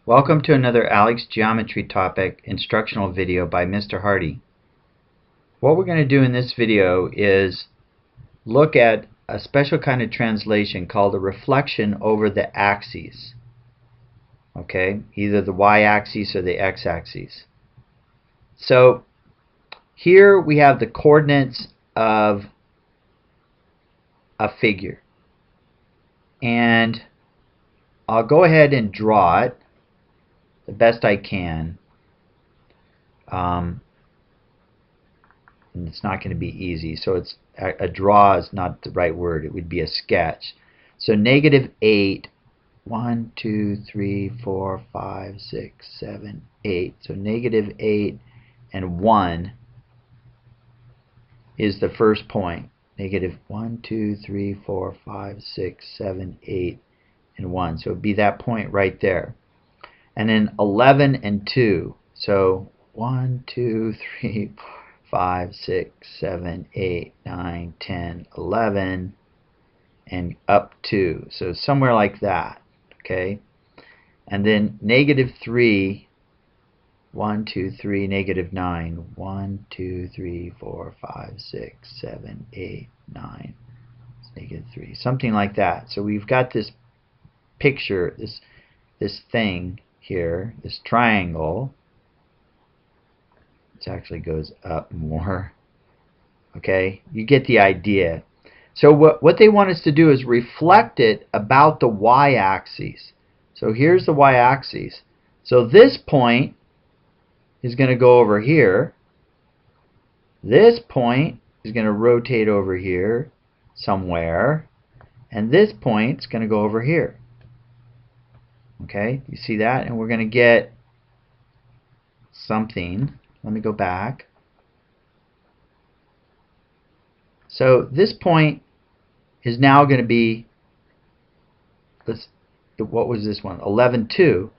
Welcome to another ALEKS Geometry topic instructional video by Mr. Hardy. What we're going to do in this video is look at a special kind of translation called a reflection over the axes. Okay, either the y-axis or the x-axis. So here we have the coordinates of a figure. And I'll go ahead and draw it the best I can. And it's not going to be easy, so it's a draw is not the right word. It would be a sketch. So -8, 1, 2, 3, 4, 5, 6, 7, 8. So -8 and 1 is the first point. -1, 2, 3, 4, 5, 6, 7, 8, and 1. So it would be that point right there. And then 11 and 2. So 1, 2, 3, 4, 5, 6, 7, 8, 9, 10, 11, and up 2. So somewhere like that. Okay? And then -3, 1, 2, 3, -9, 1, 2, 3, 4, 5, 6, 7, 8, 9, -3. Something like that. So we've got this picture, this thing here, this triangle. It actually goes up more. Okay, you get the idea. So what they want us to do is reflect it about the y-axis. So here's the y-axis. So this point is going to go over here. This point is going to rotate over here somewhere. And this point is going to go over here. Okay, you see that? And we're going to get something. Let me go back. So this point is now going to be, what was this one? 11, 2.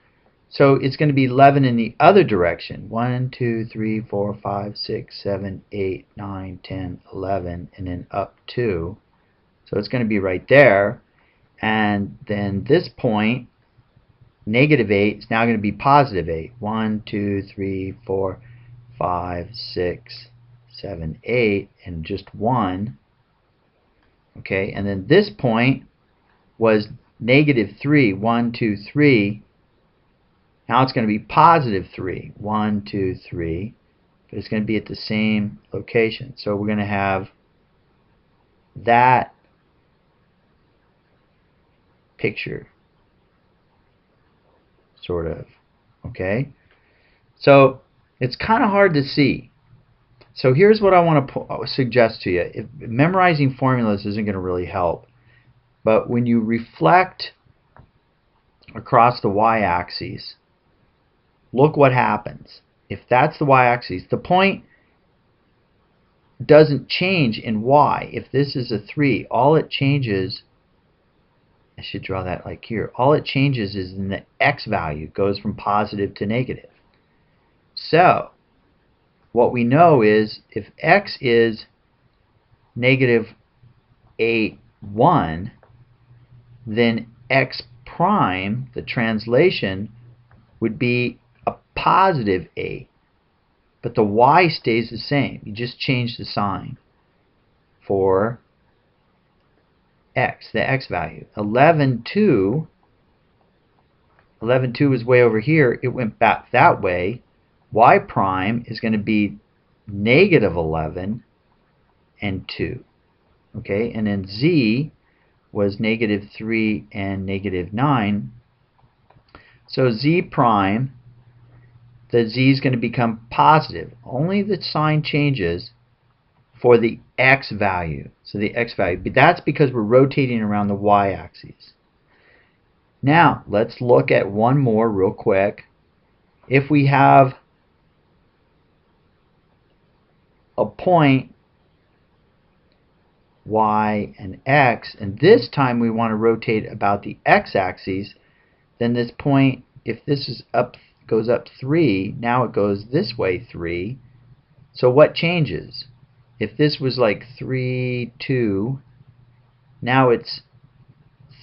So it's going to be 11 in the other direction. 1, 2, 3, 4, 5, 6, 7, 8, 9, 10, 11, and then up 2. So it's going to be right there. And then this point, -8, is now going to be +8. 1, 2, 3, 4, 5, 6, 7, 8, and just 1. Okay, and then this point was -3, 1, 2, 3. Now it's going to be +3, 1, 2, 3. But it's going to be at the same location. So we're going to have that picture, sort of. Okay, so it's kind of hard to see. So here's what I want to suggest to you. Memorizing formulas isn't going to really help, but when you reflect across the y-axis, look what happens. If that's the y-axis, the point doesn't change in y. If this is a 3, all it changes, I should draw that like here, all it changes is in the x value. It goes from positive to negative. So what we know is if x is -8, 1, then x prime, the translation, would be a +8. But the y stays the same. You just change the sign for x, the x value. 11, 2. 11, 2 is way over here. It went back that way. Y prime is going to be -11 and 2. Okay, and then z was -3 and -9. So z prime, the z is going to become positive. Only the sign changes for the x value. So the x value, but that's because we're rotating around the y-axis. Now let's look at one more real quick. If we have a point y and x, and this time we want to rotate about the x-axis, then this point, if this is goes up 3, now it goes this way 3. So what changes? If this was like 3, 2, now it's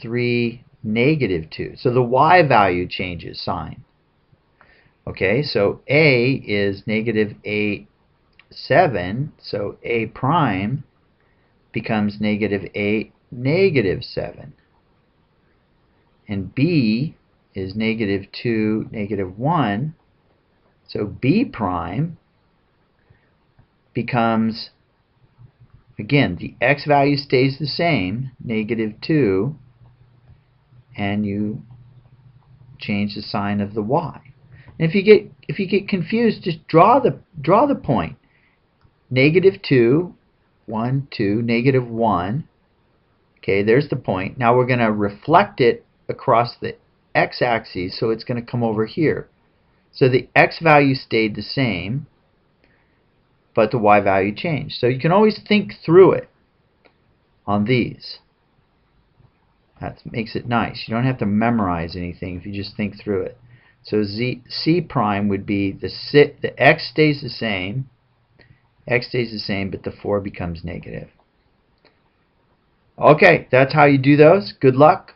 3, -2. So the y value changes sign. Okay, so A is negative 8, 7, so A prime becomes negative 8, negative 7. And B is negative 2, negative 1, so B prime becomes, again, the x value stays the same, negative 2, and you change the sign of the y. And if you get confused, just draw the point. Negative 2, 1, 2, negative 1. Okay, there's the point. Now we're going to reflect it across the x-axis, so it's going to come over here. So the x value stayed the same, but the y value changed. So you can always think through it on these. That makes it nice. You don't have to memorize anything if you just think through it. So C prime would be the x stays the same, but the 4 becomes negative. Okay, that's how you do those. Good luck.